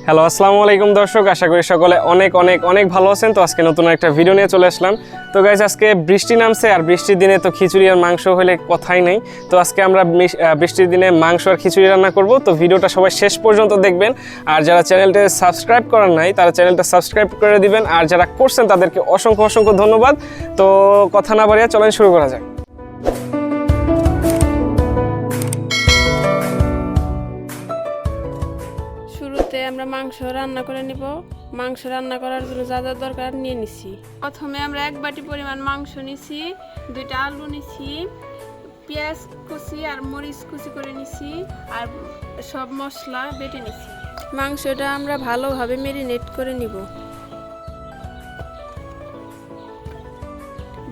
Hello, আসসালামু আলাইকুম দর্শক, আশা করি সকলে অনেক অনেক অনেক ভালো আছেন। তো আজকে নতুন একটা ভিডিও নিয়ে চলে আসলাম। তো গাইজ, আজকে বৃষ্টি নামছে আর বৃষ্টির দিনে তো খিচুড়ি আর মাংস হলে কথাই নেই। তো আজকে আমরা বৃষ্টির দিনে মাংস আর খিচুড়ি রান্না করব। তো ভিডিওটা সবাই শেষ পর্যন্ত দেখবেন। আর যারা চ্যানেলটা সাবস্ক্রাইব করার নাই তারা চ্যানেলটা সাবস্ক্রাইব করে দিবেন, আর যারা করছেন তাদেরকে অসংখ্য অসংখ্য ধন্যবাদ। তো কথা না বাড়িয়ে চলেন শুরু করা যাক। শুরুতে আমরা মাংস রান্না করে নিব। মাংস রান্না করার জন্য যা যা দরকার নিয়ে নিছি। প্রথমে আমরা 1 বাটি পরিমাণ মাংস নিছি, 2টা আলু নিছি, পেঁয়াজ কুচি আর মরিচ কুচি করে নিছি, আর সব মশলা বেটে নিছি। মাংসটা আমরা ভালোভাবে ম্যারিনেট করে নিব।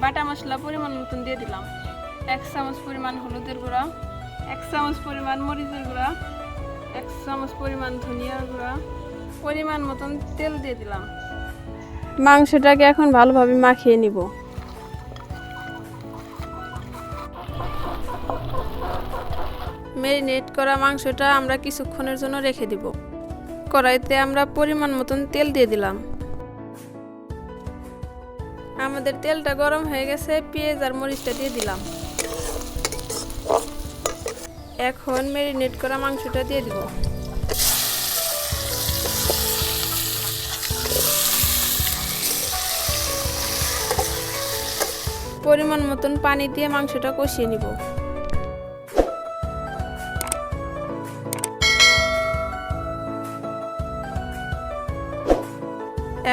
বাটা মশলা পরিমাণ মতন দিয়ে দিলাম। 1 চামচ পরিমাণ হলুদের গুঁড়া, 1 চামচ পরিমাণ মরিচের গুঁড়া, 1 চামচ পরিমাণ ধনিয়ার গুঁড়া, পরিমাণ মতন তেল দিয়ে দিলাম। মাংসটাকে এখন ভালোভাবে মাখিয়ে নিব। ম্যারিনেট করা মাংসটা আমরা কিছুক্ষণের জন্য রেখে দিব। কড়াইতে আমরা পরিমাণ মতন তেল দিয়ে দিলাম। আমাদের তেলটা গরম হয়ে গেছে, পেঁয়াজ আর মরিচটা দিয়ে দিলাম। এখন ম্যারিনেট করা মাংসটা দিয়ে দিব। পরিমাণ মতন পানি দিয়ে মাংসটা কষিয়ে নিব।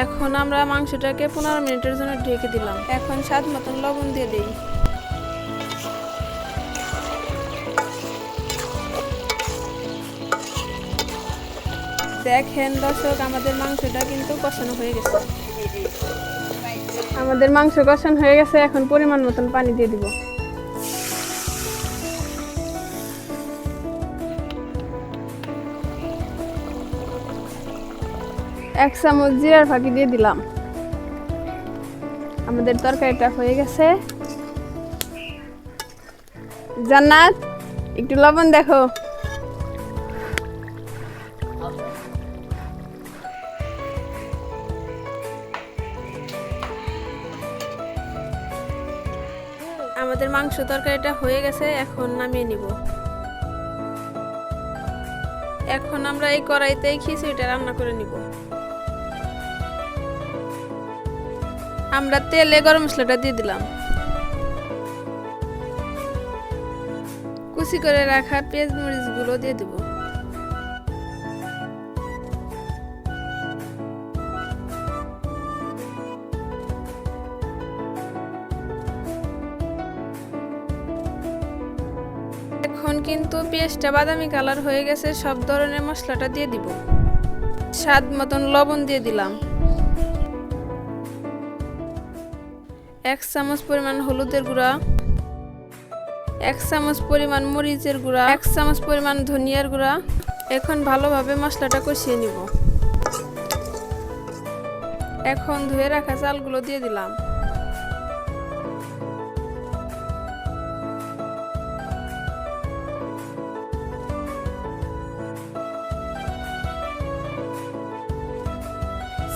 এখন আমরা মাংসটাকে 15 মিনিটের জন্য ঢেকে দিলাম। এখন স্বাদ মতন লবণ দিয়ে দিই। দেখেন দর্শক, আমাদের মাংসটা কিন্তু কষানো হয়ে গেছে। আমাদের মাংস কষানো হয়ে গেছে। এখন পরিমাণ মতন পানি দিয়ে দিব। এক চামচ জিরার ফাঁকি দিয়ে দিলাম। আমাদের তরকারিটা হয়ে গেছে। জান্নাত, একটু লবণ দেখো। আমাদের মাংস তরকারিটা হয়ে গেছে, এখন নামিয়ে নিব। এখন আমরা এই কড়াইতে খিচুড়িটা রান্না করে নিব। আমরা তেলে গরম মশলাটা দিয়ে দিলাম। কুচি করে রাখা পেঁয়াজ মরিচ গুলো দিয়ে দিব। এখন কিন্তু পেঁয়াজটা বাদামি কালার হয়ে গেছে। সব ধরনের মশলাটা দিয়ে দিব। স্বাদ মতন লবণ দিয়ে দিলাম। 1 চামচ পরিমাণ হলুদের গুঁড়া, 1 চামচ পরিমাণ মরিচের গুঁড়া, 1 চামচ পরিমাণ ধনিয়ার গুঁড়া। এখন ভালোভাবে মশলাটা কষিয়ে নিব। এখন ধুয়ে রাখা চালগুলো দিয়ে দিলাম।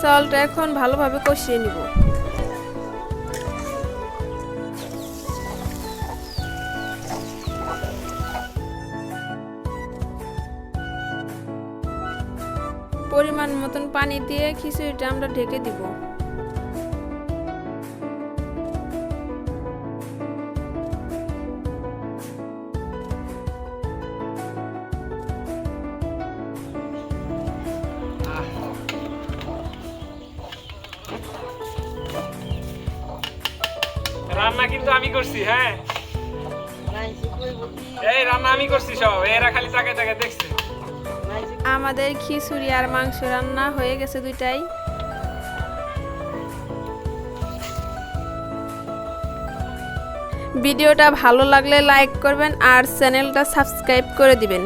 চালটা এখন ভালোভাবে কষিয়ে নিব। পরিমাণ মতন পানি দিয়ে খিচুড়িটা আমরা ঢেকে দিব। রান্না কিন্তু আমি করছি। হ্যাঁ, এই রান্না আমি করছি সব। এরা খালি তাকে তাকে দেখছে। আমাদের খিচুড়ি আর মাংস রান্না হয়ে গেছে দুইটাই। ভিডিওটা ভালো লাগলে লাইক করবেন আর চ্যানেলটা সাবস্ক্রাইব করে দিবেন।